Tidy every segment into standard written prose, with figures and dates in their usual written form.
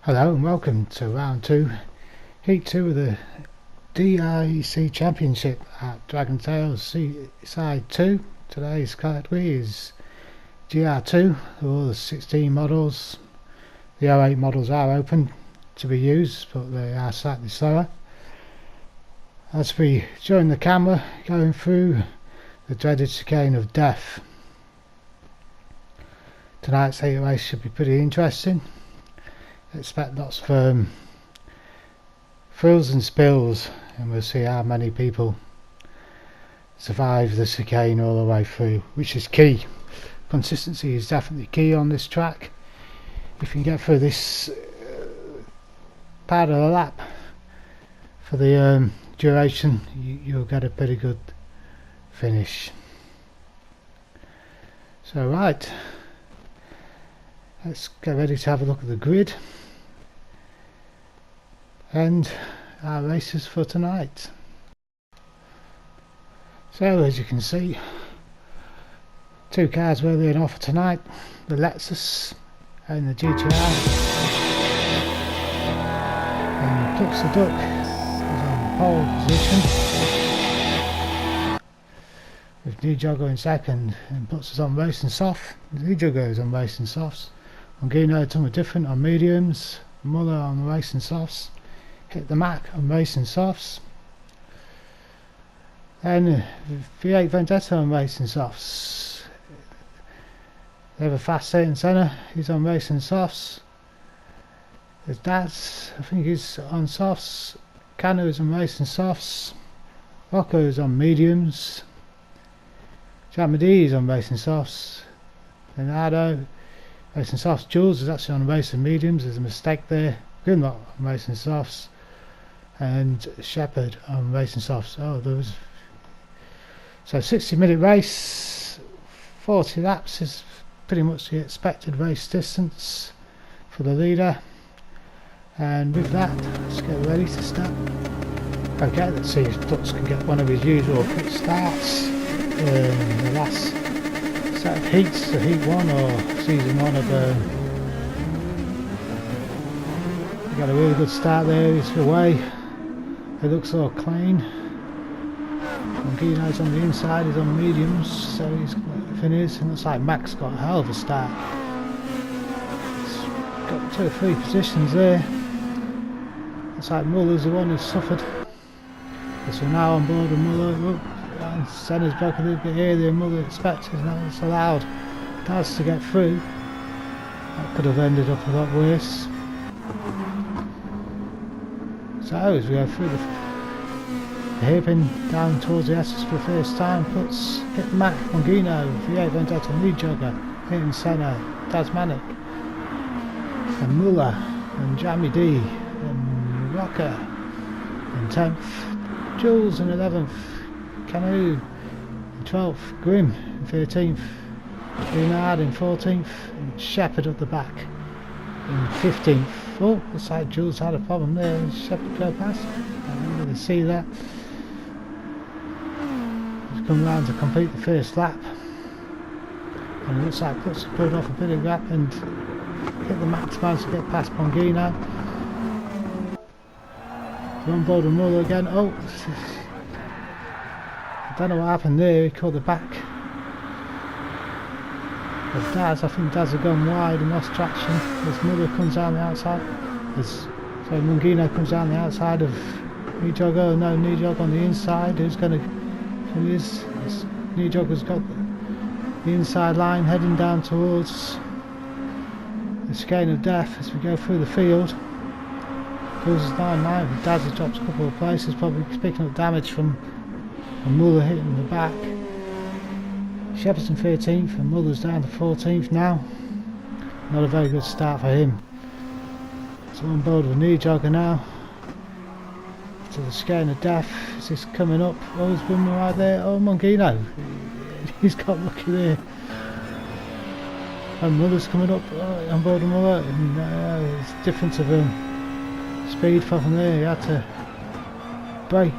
Hello and welcome to round 2, heat 2 of the DREC Championship at Dragon Tales Seaside 2. Today's category is GR2, all the 16 models. The 08 models are open to be used, but they are slightly slower. As we join the camera going through the dreaded chicane of death. Tonight's heat race should be pretty interesting. Expect lots of thrills and spills, and we'll see how many people survive the chicane all the way through, which is key. Consistency is definitely key on this track. If you can get through this part of the lap for the duration, you'll get a pretty good finish. So right, let's get ready to have a look at the grid and our races for tonight. So as you can see, two cars really on offer tonight, the Lexus and the GTR, and Ducks the Duck is on pole position with Nijogo in second, and puts us on racing soft. Nijogo is on racing softs, Ongino somewhat different on mediums, Muller on racing softs, Hit the Mac on racing softs, then V8 Vendetta on racing softs. They have a fast Satan Senna, he's on racing softs. There's Daz, I think he's on softs. Cano is on racing softs. Rocco is on mediums. Jamadi is on racing softs. Leonardo racing softs. Jules is actually on racing mediums, there's a mistake there. Grimlock on racing softs, and Shepherd on racing softs. Oh, there was so 60-minute race, 40 laps is pretty much the expected race distance for the leader. And with that, let's get ready to start. Okay, let's see if Dutz can get one of his usual quick starts in the last set of heats, the heat 1 or season 1 of he got a really good start there, he's away, it looks all clean. Ongino's on the inside, he's on mediums, so he's finished, and looks like Mac's got a hell of a start. He's got 2 or 3 positions there. Looks like Muller's the one who's suffered. So now on board with Muller. Oh, and Senna's back a little bit earlier than Muller expected, and it's allowed Daz to get through. That could have ended up a lot worse. So as we go through the hairpin down towards the Essex for the first time, puts Hit the Mac, Ongino, V8 Vendetta, Nijogo, Hitting Senna, Daz Manic, and Muller, and Jamie D, and Rocker in 10th, Jules in 11th, Canoe in 12th, Grim in 13th, Leonard in 14th, and Shepherd at the back in 15th. Oh, looks like Jules had a problem there. Shepherd go past. I didn't really see that. He's come round to complete the first lap, and it looks like Dutz pulled off a bit of gap and Hit the Max managed to get past Pongino. He's on board with Muller again. Oh, I don't know what happened there. He caught the back of Daz. I think Daz had gone wide and lost traction as Muller comes down the outside. So Mungino comes down the outside of Nijogo. No, Nijogo on the inside. Who's going to finish? Nijogo's got the inside line heading down towards the chicane of death as we go through the field. Cruises 9-9. Daz has dropped a couple of places, probably picking up damage from Muller hitting the back. Shepherd's in 13th and Muller's down to 14th now. Not a very good start for him. So on board with Nijogo now to the chicane of death. Is this coming up? Oh, there's one right there. Oh, Mongino, he's got lucky there. And Muller's coming up on board with Muller, and it's difference of speed from there. He had to brake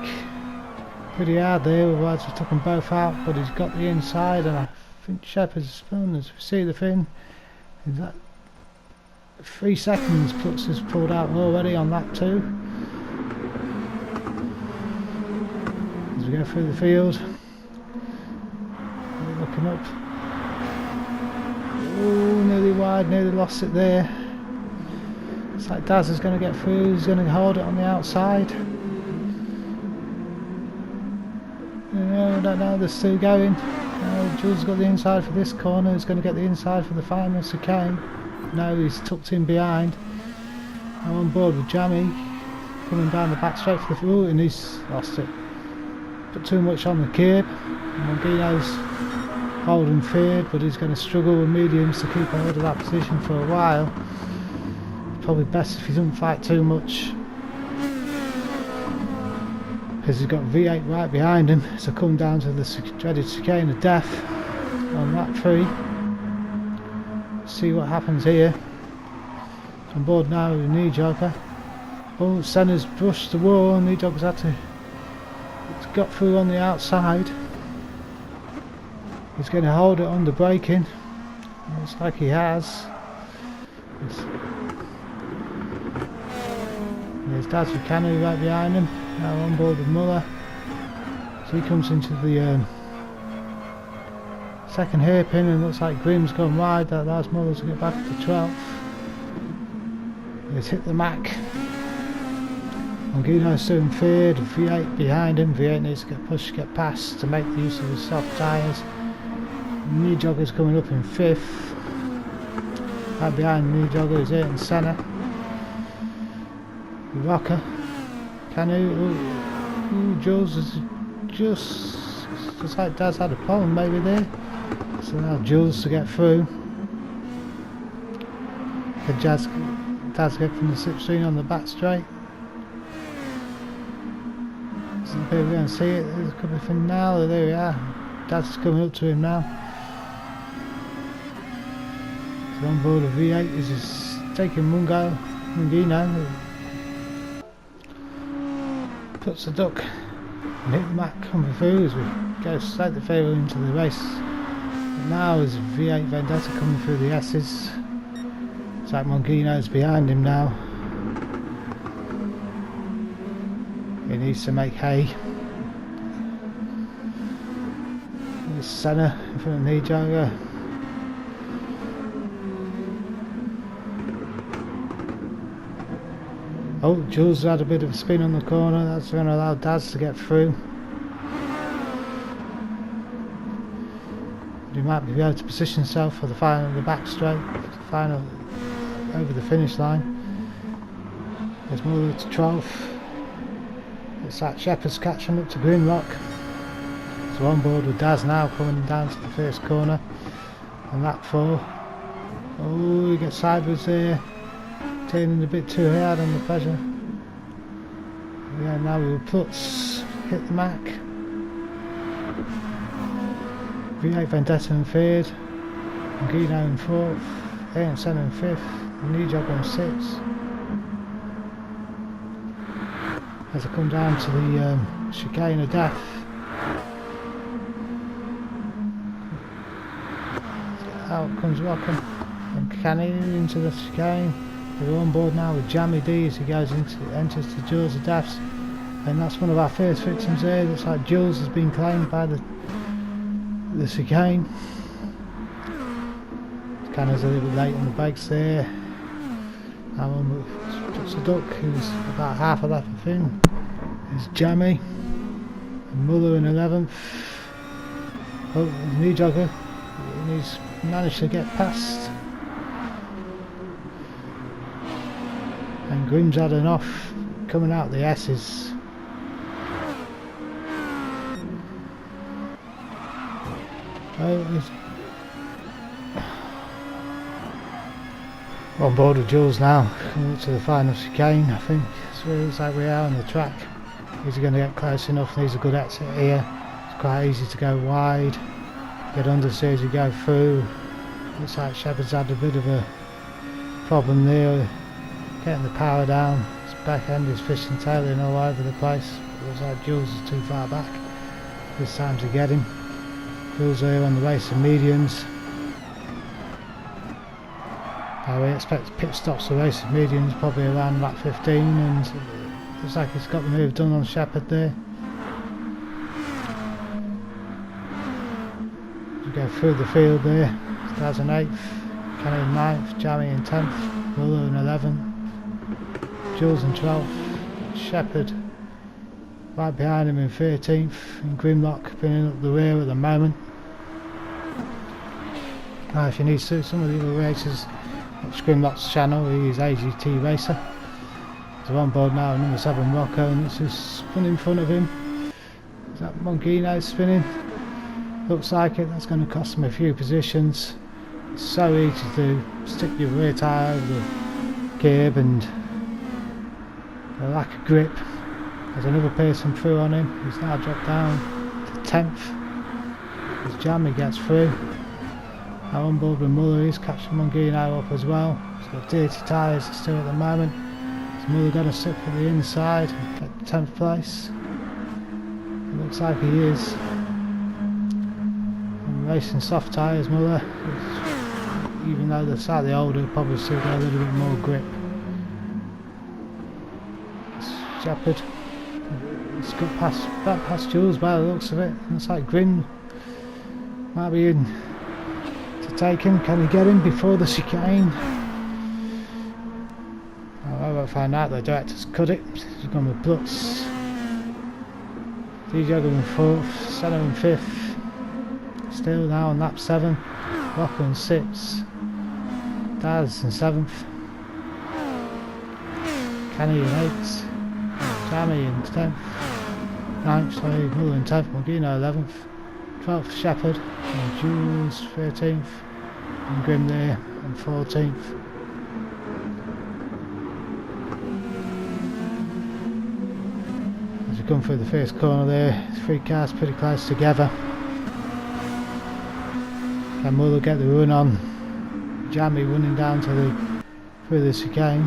pretty hard there, otherwise we took them both out, but he's got the inside, and I think Shepherd's spun as we see the fin. Is that 3 seconds. Klutz has pulled out already on that too. As we go through the field, looking up. Oh, nearly wide, nearly lost it there. It's like Daz is going to get through. He's going to hold it on the outside. No, I don't know, they're still going. Jules has got the inside for this corner. He's going to get the inside for the final chicane. No, he's tucked in behind. I'm on board with Jammy, coming down the back straight for the route, and he's lost it. Put too much on the curb. Mongino's holding third, but he's going to struggle with mediums to keep hold of that position for a while. Probably best if he doesn't fight too much, because he's got V8 right behind him. So come down to the dreaded chicane of death on lap 3. See what happens here. On board now with Knee Jogger. Oh, Senna's brushed the wall. Knee Jogger's had to. It's got through on the outside. He's going to hold it under braking. Looks like he has. There's Daz Buchanan right behind him. Now on board with Muller. So he comes into the second hairpin, and looks like Grimm's gone wide. That allows Muller to get back to 12th. He's hit the Mac. Mongino's still in third, V8 behind him. V8 needs to get pushed, get past to make use of his soft tyres. Knee Jogger's coming up in 5th. Right behind Knee Jogger is Ayrton Senna. Rocker. Canu. Jules is just like Daz had a problem maybe there. So now Jules to get through. Can Daz get from the slipstream on the back straight? So we're going to see it. There's a couple of finale. There we are. Daz is coming up to him now. So on board of V8 is just taking Mungino. Puts the duck and hit the Mac coming through as we go slightly further into the race. And now is V8 Vendetta coming through the S's. It's like Mongino's behind him now. He needs to make hay. There's Senna in front of Knee Jogger. Oh, Jules had a bit of a spin on the corner. That's going to allow Daz to get through. He might be able to position himself for the final, the back straight, final over the finish line. There's Muller to 12th. It's like Shepherd's catching up to Grimlock. So on board with Daz now, coming down to the first corner. And lap 4. Oh, he gets sideways there. Turning a bit too hard on the pressure. Yeah, now we'll hit the Mac. V8 Vendetta in 3rd. Mongino in 4th. Ayrton Senna in 5th. Knee Jogger in 6th. As I come down to the chicane of death. Out comes Rockham and Canny into the chicane. We're on board now with Jammy D as he enters the Jules of Deaths, and that's one of our first victims there. Looks like Jules has been claimed by the chicane. Canny's a little bit late on the brakes there. Now on with the duck, who's about half a lap of him. Is Jammy and Muller in 11th. Oh, Knee Jogger, and he's managed to get past. And Grimm's had an off coming out the S's. Oh, we're on board with Jules now, coming up to the final chicane. I think that's where it looks like we are on the track. Is he going to get close enough? Needs a good exit here. It's quite easy to go wide, get under as you go through. Looks like Shepherd's had a bit of a problem there, getting the power down. His back end is fishing tailing all over the place. It looks like Jules is too far back this time to get him. Jules there on the race of mediums. We expect pit stops for races mediums probably around lap 15, and looks like he's got the move done on Shepherd there. We go through the field there. Stars in 8th, Kenny in 9th, Jamie in 10th, Muller in 11th, Jules in 12th, Shepherd right behind him in 13th, and Grimlock bringing up the rear at the moment. Now if you need to, some of the other races, watch Grimlock's channel, he's AGT Racer. He's on board now, number 7 Rocco, and it's just spun in front of him. Is that Mongino spinning? Looks like it. That's going to cost him a few positions. It's so easy to stick your rear tyre over the curb, and the lack of grip. There's another person through on him. He's now dropped down to 10th. His Jammy gets through. Now on board with Muller, he's catching Mongino up as well. He's got dirty tyres still at the moment. Is Muller going to sit for the inside and get 10th place? It looks like he is. And racing soft tyres, Muller. Even though they're slightly older, probably still got a little bit more grip. Shepherd. He's got past Jules by the looks of it. Looks like Grim might be in to take him. Can he get him before the chicane? I won't find out. The director's cut it. He's gone with Blutz. DJ in 4th, Senna in 5th. Still now on lap 7. Rocker in 6th. Daz in 7th. Kenny in 8th. Jamie in 10th. 9th, sorry, Muller in 10th. Mongino 11th. 12th Shepherd. And Jules 13th. And Grim there in 14th. As we come through the first corner there, 3 cars pretty close together. Can Muller get the run on? Jamie running down to through the chicane.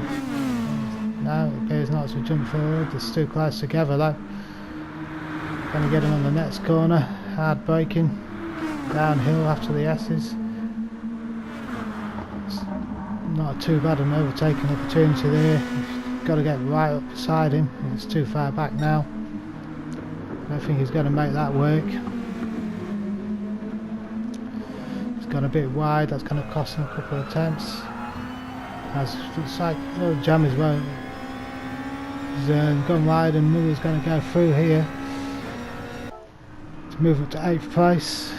No, it appears not as we jump forward. It's too close together though. Can he get him on the next corner? Hard braking. Downhill after the S's. It's not too bad an overtaking opportunity there. You've got to get right up beside him. It's too far back now. I don't think he's going to make that work. It's gone a bit wide. That's going to cost him a couple of attempts. As looks like Jammies won't. He's gone wide, and Muller's going to go through here to move up to 8th place.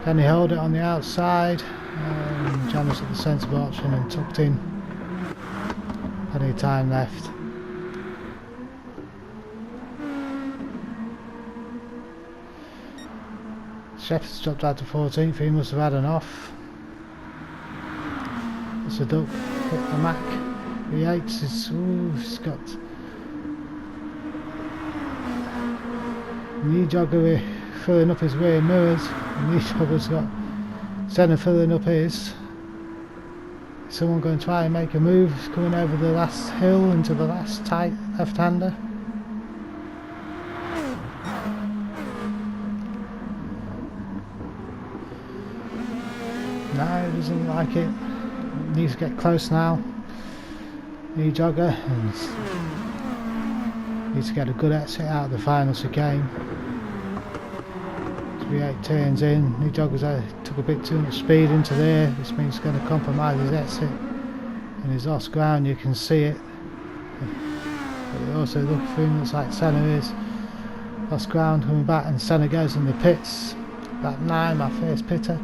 Can he hold it on the outside? Jammies at the centre of option and tucked in. Plenty of time left. Shepherd's dropped out to 14th. He must have had an off. It's a duck. Hit the Mac. V8's he's got knee jogger filling up his rear mirrors. Knee jogger's got Senna filling up his. Is someone going to try and make a move? He's coming over the last hill into the last tight left-hander. No, he doesn't like it. Needs to get close now. Knee jogger, and needs to get a good exit out of the final chicane. V8 turns in. Knee jogger's took a bit too much speed into there. This means it's going to compromise his exit, and he's lost ground. You can see it. But it also looking for him, looks like Senna is lost ground coming back, and Senna goes in the pits. Lap 9, my first pitter.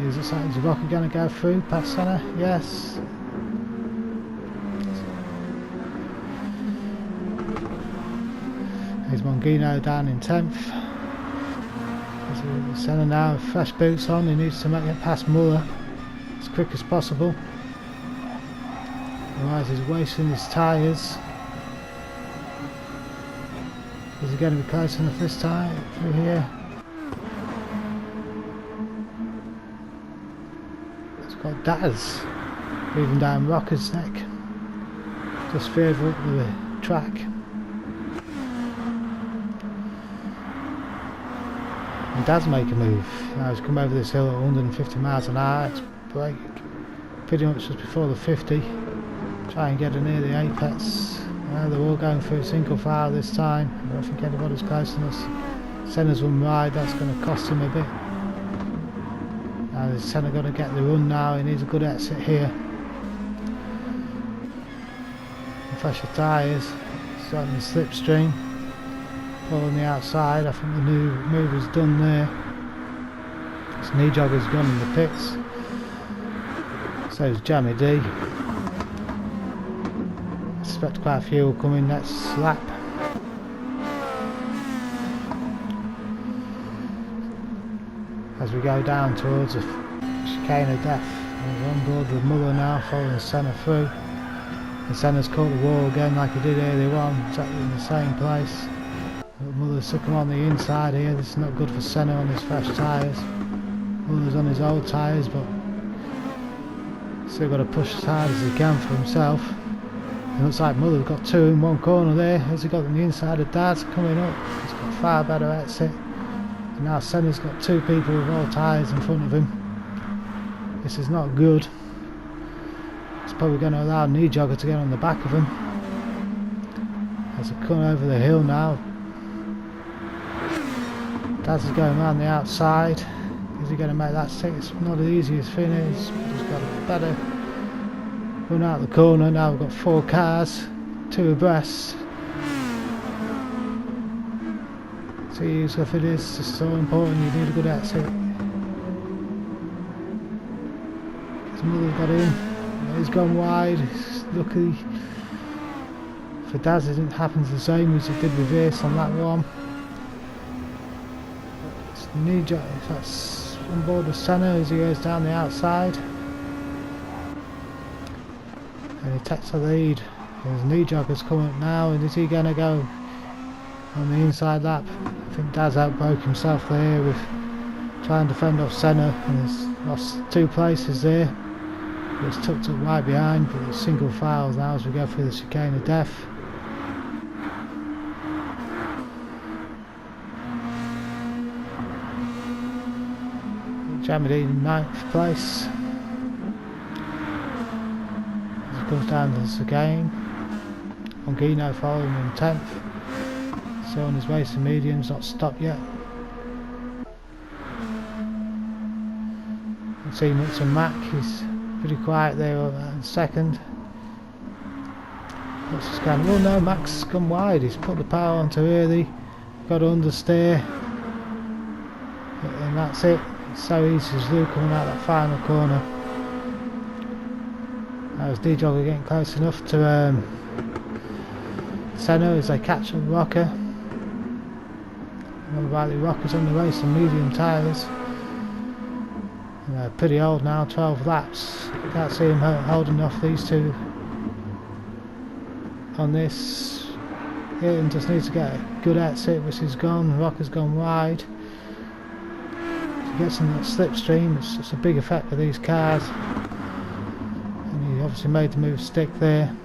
Is Rocky going to go through past Senna? Yes. There's Mongino down in 10th. Senna now with fresh boots on. He needs to make it past Muller as quick as possible. Otherwise he's wasting his tyres. Is he going to be close enough this time through here? Got Daz moving down Rocker's neck, just further up the track. He does make a move. Now he's come over this hill at 150 miles an hour. It's brake pretty much just before the 50. Try and get her near the apex. They're all going through single file this time. I don't think anybody's close enough. Senna's one wide, that's going to cost him a bit. Now is Senna going to get the run now? He needs a good exit here. Fresher tyres, starting the slipstream. On the outside, I think the new move is done there. This knee jogger's gone in the pits. So is Jammy D. Expect quite a few will come in next lap. As we go down towards the chicane of death, we're on board with Muller now, following Senna through. And Senna's caught the wall again like he did earlier on, exactly in the same place. Muller's took him on the inside here. This is not good for Senna on his fresh tyres. Muller's on his old tyres, but still got to push as hard as he can for himself. It looks like Muller's got two in one corner there. Has he got on the inside of Daz coming up? He's got far better exit. And now Senna's got two people with all tyres in front of him. This is not good. It's probably going to allow Knee Jogger to get on the back of him. As they come over the hill now. Daz is going around the outside. Is he going to make that stick? It's not the easiest finish. He's got a better run out the corner. Now we've got four cars, two abreast. See if it is just so important. You need a good exit. His mother's got in. He's gone wide. He's lucky for Daz. It happens the same as it did with Ace on that one. That's on board with Senna as he goes down the outside, and he takes the lead. His Knee Jogger's coming up now, and is he going to go on the inside lap? I think Daz outbroke himself there with trying to fend off Senna, and he's lost two places there. He's tucked up right behind, but it's single files now as we go through the chicane of death. Jammy in 9th place. As he comes down to this again. Ongino following in 10th. Still on his way to mediums, not stopped yet. You can see Nuts and Mac, he's pretty quiet there in second. What's this kind of, oh no, Mac's gone wide, he's put the power on too early, got to understeer, and that's it. It's so easy as Lou coming out that final corner. That was D-Jogger getting close enough to Senna as they catch up Rocker. Remember rightly, Rocker's on the race on medium tyres. They're pretty old now, 12 laps. Can't see him holding off these two on this. Hilton just needs to get a good exit, which is gone. Rocker's gone wide. Gets in that slipstream, it's a big effect for these cars, and he obviously made the move stick there,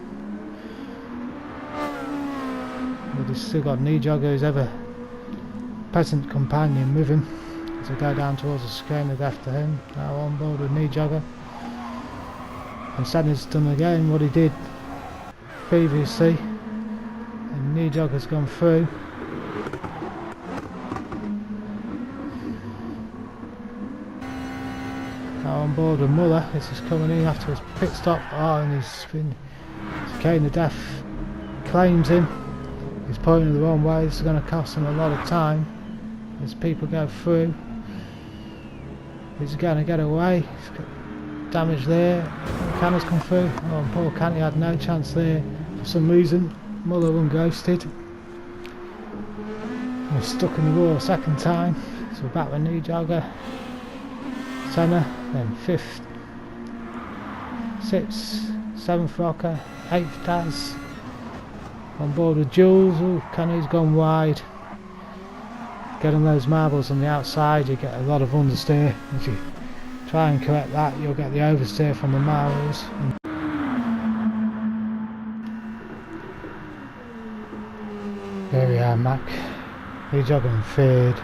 but he's still got Knee Jogger, who's ever present companion with him as they go down towards the chicane of death to him. Now on board with Knee Jogger, and Senna's done again what he did previously, and Knee Jogger's gone through. Now on board with Muller, this is coming in after his pit stop. Oh, and he's been chicane of death, claims him. He's pointing the wrong way. This is going to cost him a lot of time as people go through. He's going to get away. He's got damage there. Canna's come through. Oh, poor Canny had no chance there for some reason. Muller unghosted. He's stuck in the wall a second time. So we're back with Knee Jogger. Senna, then 5th, 6th, 7th Rocker, 8th Daz. On board with Jules. Oh, Kenny's gone wide. Getting those marbles on the outside, you get a lot of understeer. If you try and correct that, you'll get the oversteer from the marbles. There we are, Mac. He's jogging 3rd.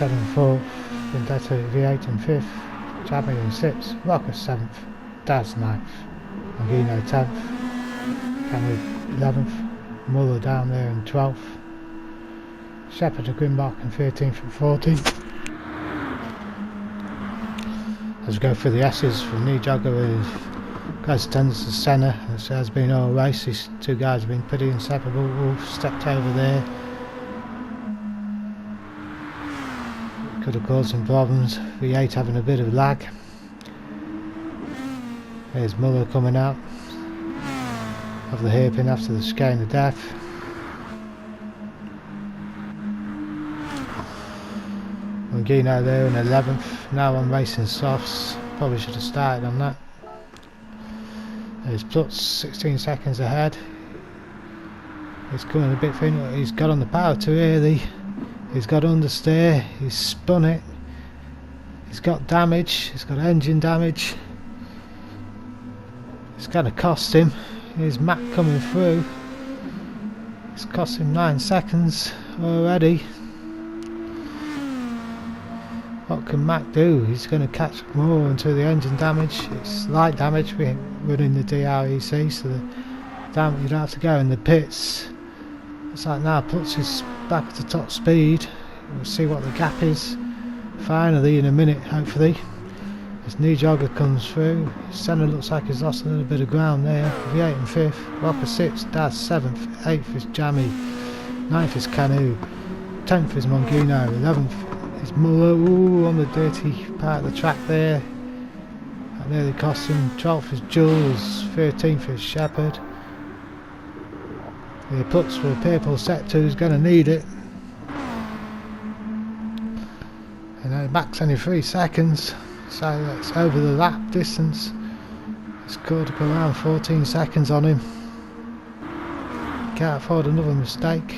7 and 4th, Vendetta V8 in 5th, Jammy in 6th, Rocker 7th, Daz 9th, Mangino 10th, Cameron 11th, Muller down there in 12th, Shepherd and Grimlock in 13th and 14th. As we go through the S's from New Jogger with close attendance to Senna, as has been all race, these two guys have been pretty inseparable. Wolf stepped over there, could have caused some problems. V8 having a bit of lag. There's Muller coming out of the hairpin after the chicane of death. Mangino there in 11th, now I'm racing softs, probably should have started on that. There's Plutz 16 seconds ahead. He's coming a bit thin, he's got on the power too early, he's got understeer, he's spun it, he's got damage, he's got engine damage, it's going to cost him. Here's Mac coming through, it's cost him 9 seconds already. What can Mac do? He's going to catch more into the engine damage. It's light damage. We're running the DREC, so the damage, you'd have to go in the pits. It's like now Plutz is back at the top speed. We'll see what the gap is finally in a minute, hopefully, as New Jogger comes through. Senna looks like he's lost a little bit of ground there. V8 in 5th, Rocker 6th, Daz 7th, 8th is Jammy, 9th is Canu, 10th is Mangino, 11th is Muller, on the dirty part of the track there. That nearly cost him. 12th is Jules, 13th is Shepherd. The Plutz for a purple set 2 is going to need it. And Mac's only 3 seconds, so that's over the lap distance. It's got to go around 14 seconds on him. Can't afford another mistake.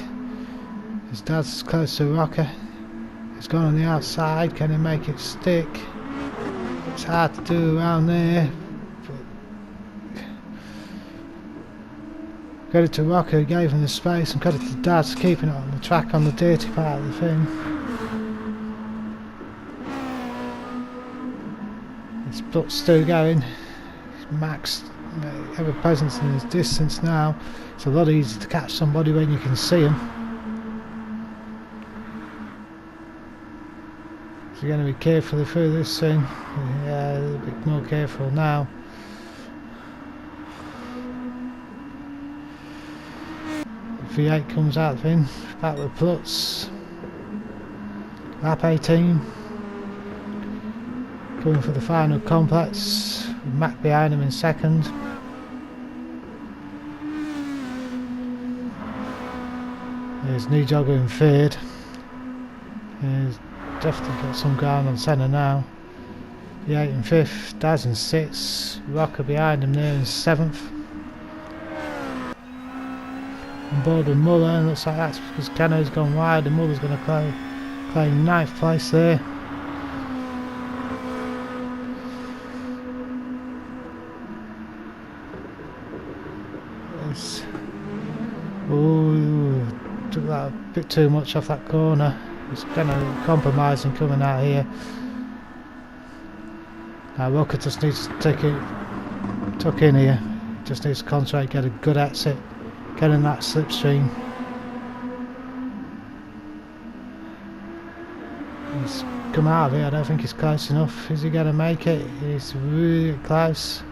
His dad's close to Rocker. He's gone on the outside, can he make it stick? It's hard to do around there. Credit to Rocker who gave him the space, and credit to Dad's keeping it on the track on the dirty part of the thing. It's Plutz still going. Max ever present in his distance now. It's a lot easier to catch somebody when you can see him. So you're going to be careful through this thing. Yeah, a little bit more careful now. V8 comes out of him, back with Plutz. Lap 18. Coming for the final complex, with Mac behind him in second. There's New Jogger in third. There's definitely got some ground on Senna now. V8 in 5th, Daz in 6th, Rocker behind him there in 7th. On board with Muller, and looks like that's because Cano's gone wide and Muller's going to claim 9th place there. Ooh, took that a bit too much off that corner. It's kind of compromising coming out here. Now Rocker just needs to take it tuck in here. Just needs to concentrate, get a good exit, get in that slipstream. He's come out of it. I don't think he's close enough. Is he going to make it? He's really close.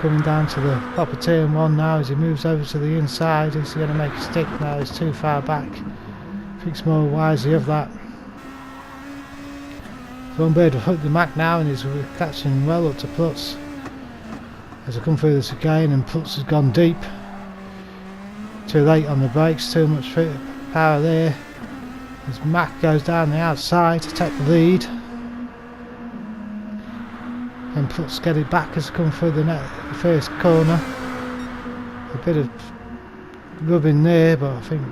Coming down to the proper turn 1 now as he moves over to the inside. Is he going to make a stick now? He's too far back. Thinks more wisely of that. Thornbird will hook the Mac now and he's catching well up to Plutz. As I come through this again, and Plutz has gone deep. Too late on the brakes, too much power there. As Mac goes down the outside to take the lead. And Plutz get it back as I come through the first corner. A bit of rubbing there, but I think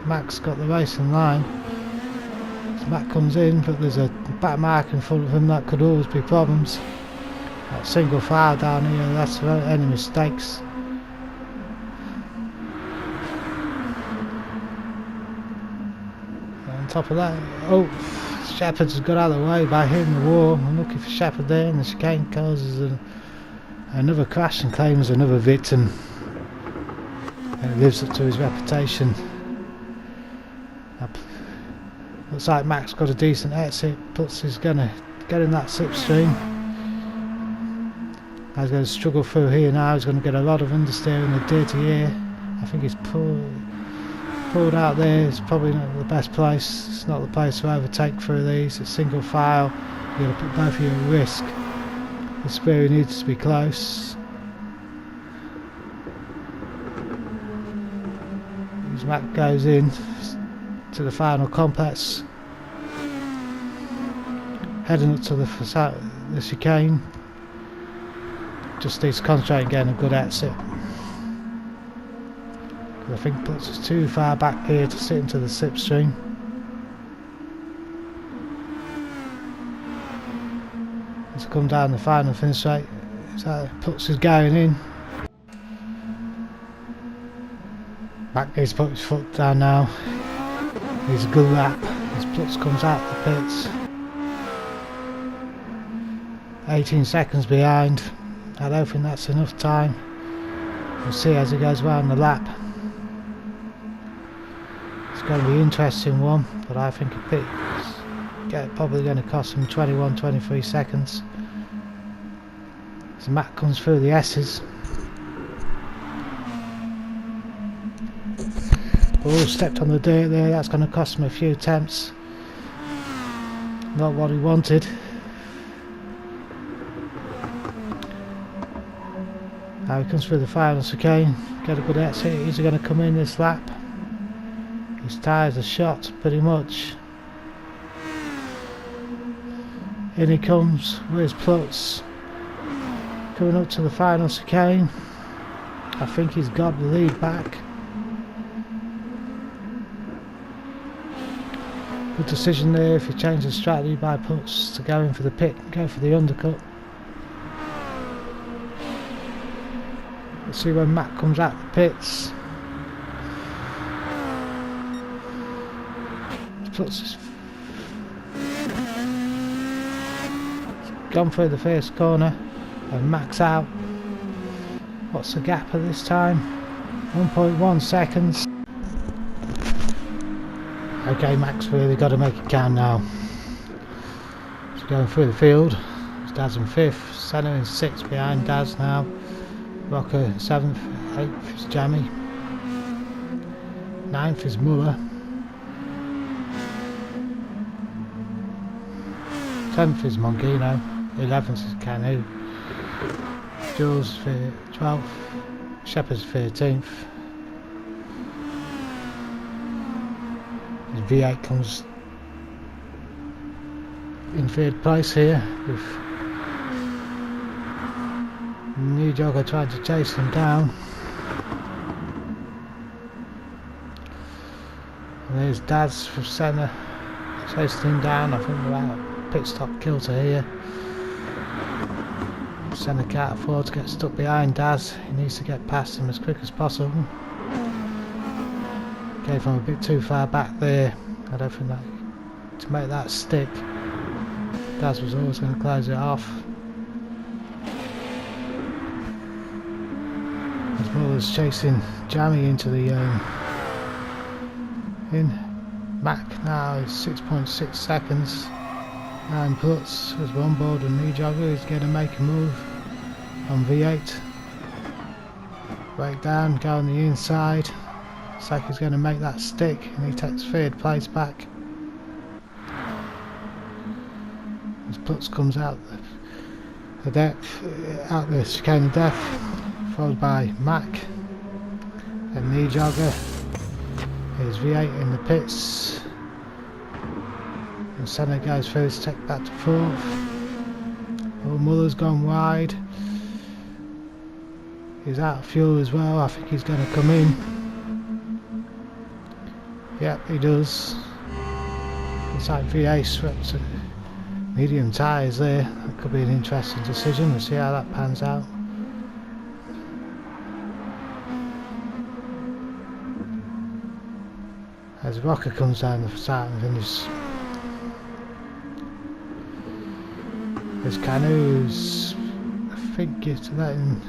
Mac's got the race in line. As Mac comes in, but there's a back mark in front of him, that could always be problems. That single file down here, that's without any mistakes. And On top of that, oh, Shepherd's got out of the way by hitting the wall. I'm looking for Shepherd there, and the chicane causes another crash and claims another victim. And it lives up to his reputation. Looks like Mac's got a decent exit, plus he's going to get in that slipstream. He's going to struggle through here now. He's going to get a lot of understeer in the dirty air. I think he's pulled out there. It's probably not the best place. It's not the place to overtake through these. It's single file. You've got to put both of you at risk. It's where he needs to be close. As Mac goes in to the final complex, heading up to the chicane. Just needs to concentrate on getting a good exit. I think puts us too far back here to sit into the slipstream. Let's come down the final fin straight. So puts is going in. Mac needs to put his foot down now. Needs a good lap. His Plutz comes out the pits. 18 seconds behind. I don't think that's enough time. We'll see as he goes around the lap. It's going to be an interesting one, but I think a pit is probably going to cost him 21-23 seconds. So Matt comes through the S's. Oh, stepped on the dirt there. That's going to cost him a few attempts. Not what he wanted. Now he comes through the final chicane, get a good exit. He's going to come in this lap. His tyres are shot pretty much. In he comes, where's Plutz? Coming up to the final chicane. I think he's got the lead back. Good decision there if he changes strategy by Plutz to go in for the pit and go for the undercut. Let's see when Matt comes out the pits. Plutz is gone through the first corner and Mac's out. What's the gap at this time? 1.1 seconds. Okay, Mac's really got to make it count now. He's going through the field. Dad's in 5th, Senna in 6th behind Daz now. Rocker 7th, 8th is Jammy, 9th is Muller, 10th is Mongino, 11th is Canu, Jules 12th, Shepherd's 13th. The V8 comes in 3rd place here with New Jogger trying to chase him down. And there's Daz from Senna chasing him down. I think they're out pit stop kilter here. Senna can't afford to get stuck behind Daz. He needs to get past him as quick as possible. Gave him a bit too far back there. I don't think that to make that stick. Daz was always going to close it off. As well as chasing Jammy into the in. Mac now is 6.6 seconds. 9 Plutz as one board and knee jogger is going to make a move on V8. Break down, go on the inside. Looks like he's going to make that stick and he takes 3rd place back. As Plutz comes out the depth, out the chicane of death. Followed by Mac and knee jogger. Here's V8 in the pits. And Senna goes through to take that to 4th. Oh, Muller's gone wide. He's out of fuel as well. I think he's going to come in. Yep, he does. It's like V8 swept medium tyres there. That could be an interesting decision. We'll see how that pans out. as Rocker comes down the start and finish. There's Canoes, I think it's letting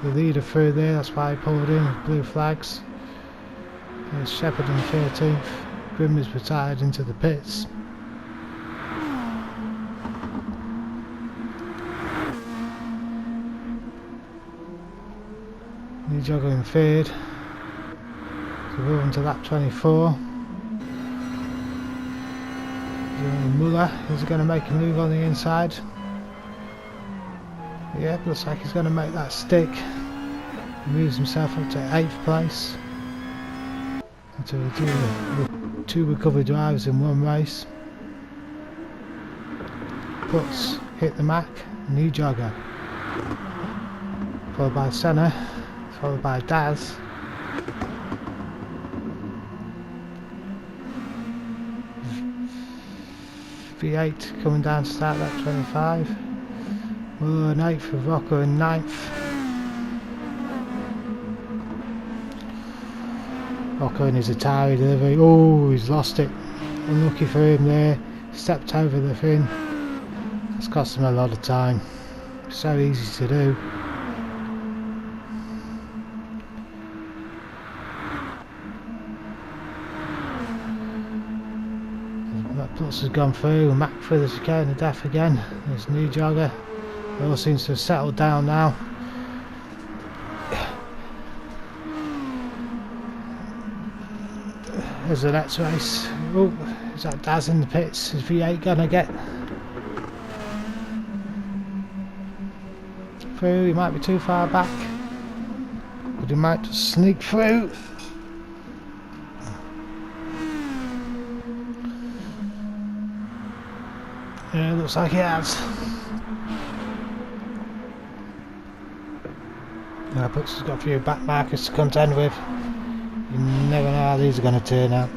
the leader through there, that's why he pulled in with blue flags. There's Shepherd in 13th, Grim is retired into the pits. New Jogger in 3rd, so we're on to lap 24. Muller is going to make a move on the inside. Yeah, looks like he's going to make that stick. He moves himself up to 8th place. So we'll do the 2 recovery drives in one race. Puts hit the Mac, New Jogger. Followed by Senna, followed by Daz. V8 coming down to start lap 25. Muller in 8th with Rocco in 9th. Rocco in his Atari delivery. Oh, he's lost it. Unlucky for him there. Stepped over the thing. It's cost him a lot of time. So easy to do. That Plus has gone through. Mac through the chicane of death again. There's New Jogger. It all seems to have settled down now. There's the next race. Oh, is that Daz in the pits? Is V8 gonna get through? He might be too far back, but he might just sneak through. Yeah, looks like he has. Puts has got a few back markers to contend with. You never know how these are going to turn out.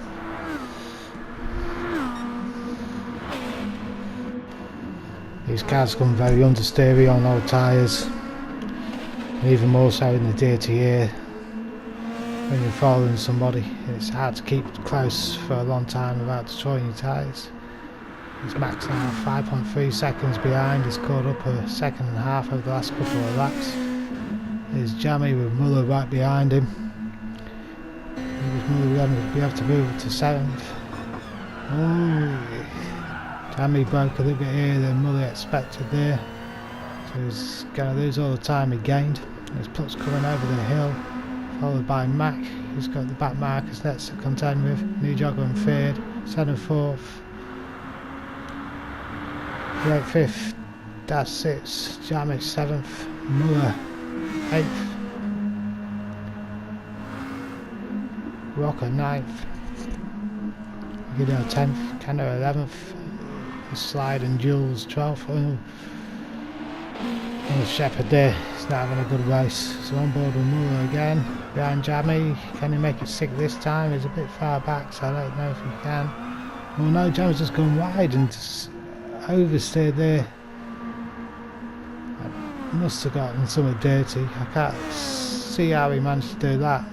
These cars come very understeery on old tyres, and even more so in the dirty air. When you're following somebody, it's hard to keep close for a long time without destroying your tyres. He's maxed now 5.3 seconds behind. He's caught up a second and a half over the last couple of laps. There's Jammy with Muller right behind him. Muller going to be able to move to 7th. Oh, Jammy broke a little bit here than Muller expected there. So he's going to lose all the time he gained. There's Putz coming over the hill, followed by Mac, who's got the back markers next to contend with. New Jogger in 3rd, Senna 4th. Great 5th, Daz 6th, Jammy 7th, Muller 8th, Rocker 9th, Guido 10th, Cano 11th, Slide and Jules 12th. Oh, the Shepherd there, he's not having a good race. So on board with Muller again, behind Jammy. Can he make it stick this time? He's a bit far back, so I don't know if he can. Oh no, Jammy's just gone wide and just oversteered there. I must have gotten something dirty. I can't see how he managed to do that.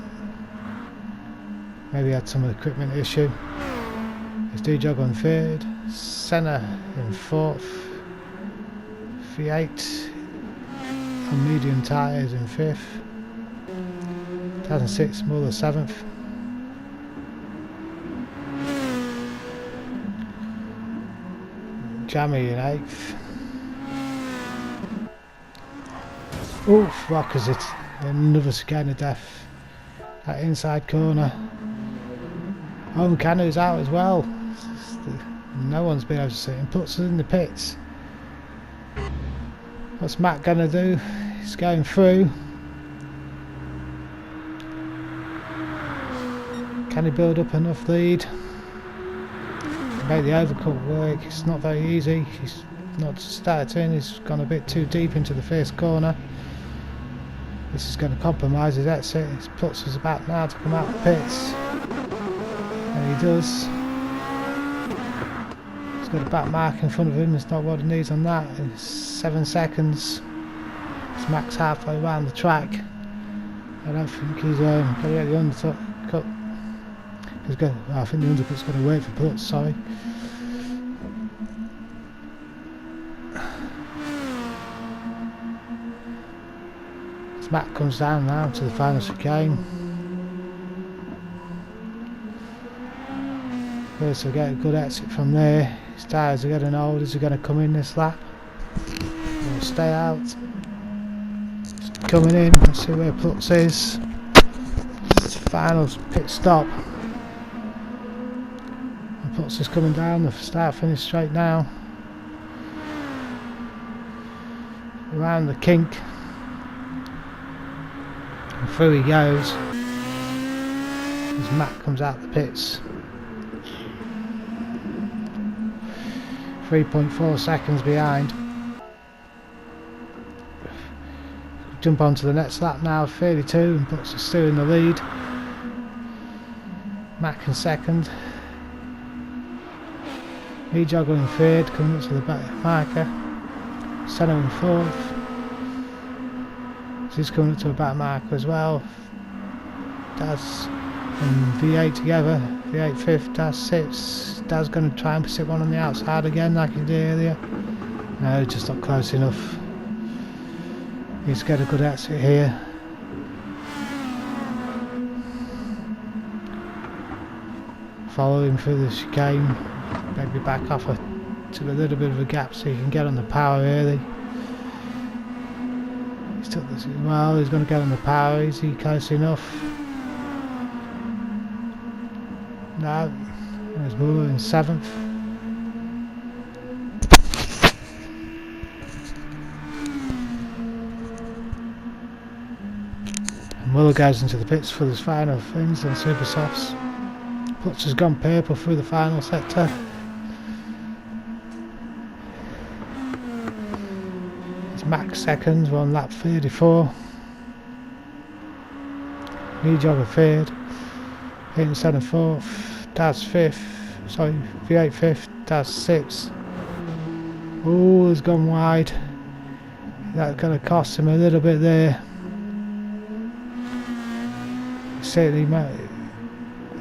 Maybe he had some equipment issue. There's D-Jog on 3rd, Senna in 4th, V8 on medium tyres in 5th, 2006 Muller 7th. Jammy in 8th. Oof, Rocker's it. Another chicane of death. That inside corner. Oh, and Cano's out as well. No one's been able to see him. Puts us in the pits. What's Matt gonna do? He's going through. Can he build up enough lead? Make the overcut work. It's not very easy. He's not started in. He's gone a bit too deep into the first corner. This is going to compromise his exit. His Putz is about now to come out of the pits, and he does. He's got a back mark in front of him. It's not what he needs on that. It's 7 seconds. It's max halfway around the track. I don't think he's going to get the undercut. I think the undercut's going to wait for Putz, sorry. As Matt comes down now to the final chicane. First to get a good exit from there. His tyres are getting old. Is he going to come in this lap? Or stay out? He's coming in. Let's see where Putz is. It's the final pit stop. And Putz is coming down the start finish straight now. Around the kink. And through he goes. As Matt comes out the pits. 3.4 seconds behind. Jump onto the next lap now, 32, and Putz is still in the lead. Mack in second. Nejogger in third, coming up to the back marker. Senna in fourth. He's coming up to a back marker as well. Daz and V8 together. V8 fifth, Daz sixth. Daz going to try and sit one on the outside again like he did earlier. No, just not close enough. Needs to get a good exit here. Follow him through the chicane. Maybe back off to a little bit of a gap so you can get on the power early. He's took this well, he's going to get on the power. Is he close enough? No. There's Muller in seventh. And Muller goes into the pits for his final things on super softs. Putz has gone purple through the final sector. It's Max second, on lap 34. Nejogger third. Hayden Senna fourth. Daz fifth. Sorry, V8 fifth. Daz sixth. Oh, he's gone wide. That's going to cost him a little bit there. Certainly might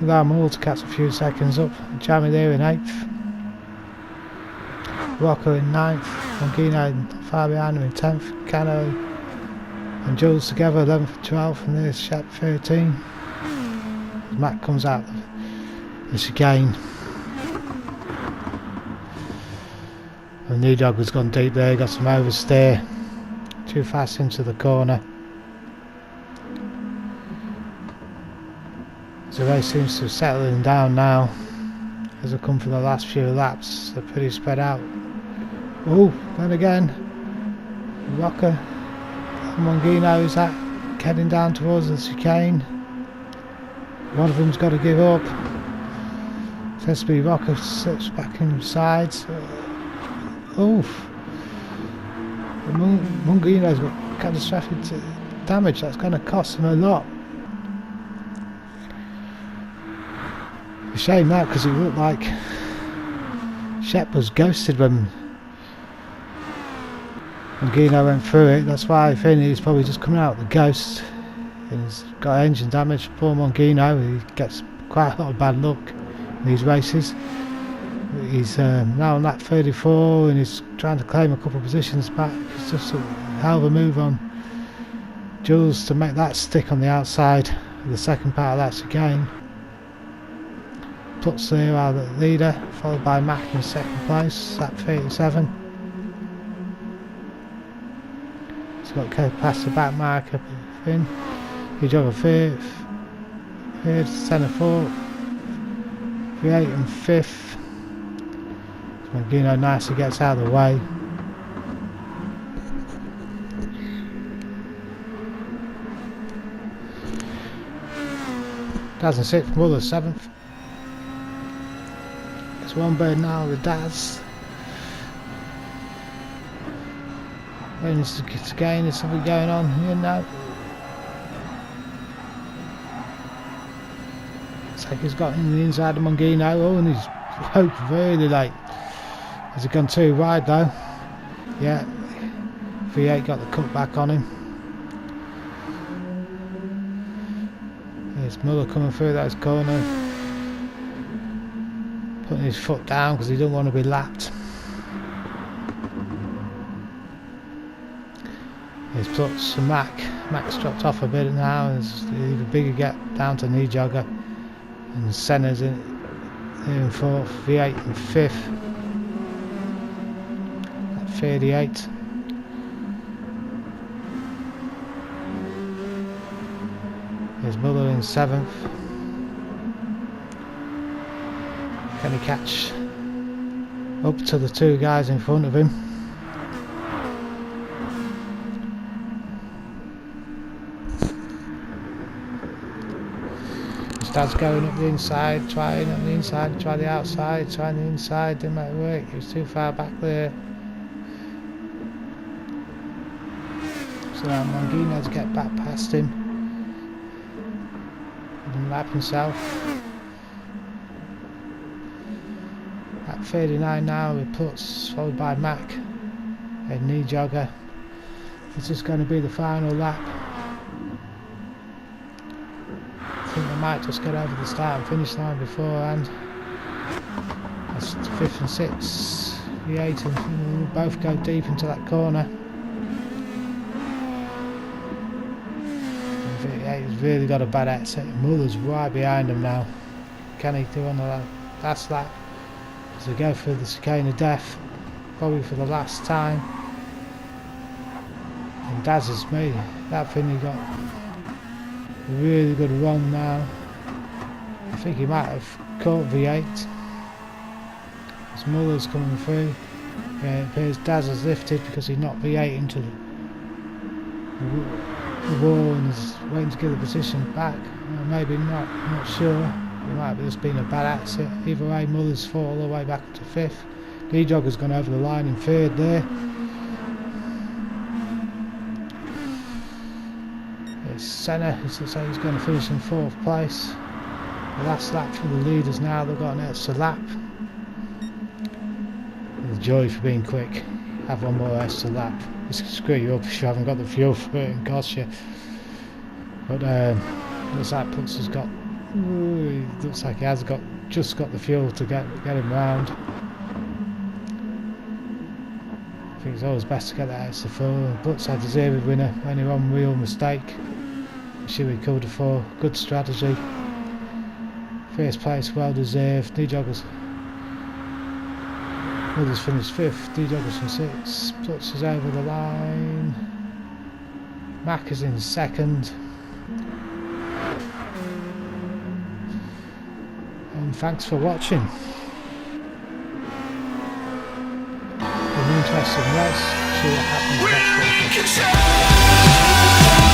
allow him all to catch a few seconds up. Jamie there in 8th. Rocco in 9th. Mongino far behind him in 10th. Cano and Jules together 11th and 12th. And there's Shep 13. As Matt comes out the chicane. And Nejogger's gone deep there. Got some oversteer. Too fast into the corner. The race seems to be settling down now as I come for the last few laps. They're pretty spread out. Oh, then again, Rocker and Mongino is heading down towards the chicane. One of them's got to give up. It has to be Rocker slips back in sides. Oof. Mongino's got catastrophic damage. That's going to cost him a lot. A shame that, because it looked like Shep was ghosted when Mongino went through it. That's why I think he's probably just coming out with the ghost. And he's got engine damage. Poor Mongino, he gets quite a lot of bad luck in these races. He's now on lap 34 and he's trying to claim a couple of positions back. It's just a hell of a move on Jules to make that stick on the outside of the second part of that chicane. Putz there are the leader, followed by Mack in second place, lap 37. He's got to go past the back marker in. Nejogger third, Senna fourth, V8 and fifth. Mongino nicely gets out of the way. Daz in sixth, Muller seventh. It's one bird now with Daz. Waiting to gain, there's something going on here now. It's like he's got in the inside of Mongino. Oh, and he's broke really late. Has he gone too wide though? Yeah. V8 got the cut back on him. There's Muller coming through that corner. putting his foot down because he don't want to be lapped. His Plutz and Mac's dropped off a bit now. There's even bigger gap down to knee jogger, and Senna's in 4th, V8 in 5th at 38. His Muller in 7th. Can he catch up to the 2 guys in front of him? His dad's going up the inside, trying up the inside, try the outside, trying the inside, didn't make it work, he was too far back there. So now Mangino had to get back past him. He didn't lap himself. At 39 now, he puts followed by Mac and knee jogger. This is going to be the final lap. I think they might just get over the start and finish line beforehand. That's 5th and 6th, V8 and we'll both go deep into that corner. V8 has really got a bad exit. Muller's right behind him now. Can he do on the last lap? As they go through the chicane of death, probably for the last time. And Daz is me. That thing he got a really good run now. I think he might have caught V8. As Muller's coming through. Yeah, it appears Daz has lifted because he knocked V8 into the wall and is waiting to get the position back. Or maybe not, I'm not sure. It might have just been a bad exit. Either way, Muller's fought all the way back to 5th. Knee jogger's gone over the line in 3rd there. It's Senna, it looks like he's going to finish in 4th place. The last lap for the leaders now, they've got an extra lap. The joy for being quick. Have one more extra lap. This can screw you up if you haven't got the fuel for it and cost you. But looks like Plutz has got. Looks like he has just got the fuel to get him round. I think it's always best to get that extra fuel. Plutz had the 0 winner, only one real mistake. She recovered the 4. Good strategy. 1st place, well deserved. Knee joggers. Others finished 5th. Knee joggers from 6th. Plutz is over the line. Mac is in 2nd. And thanks for watching. An interesting race. See what happens next week.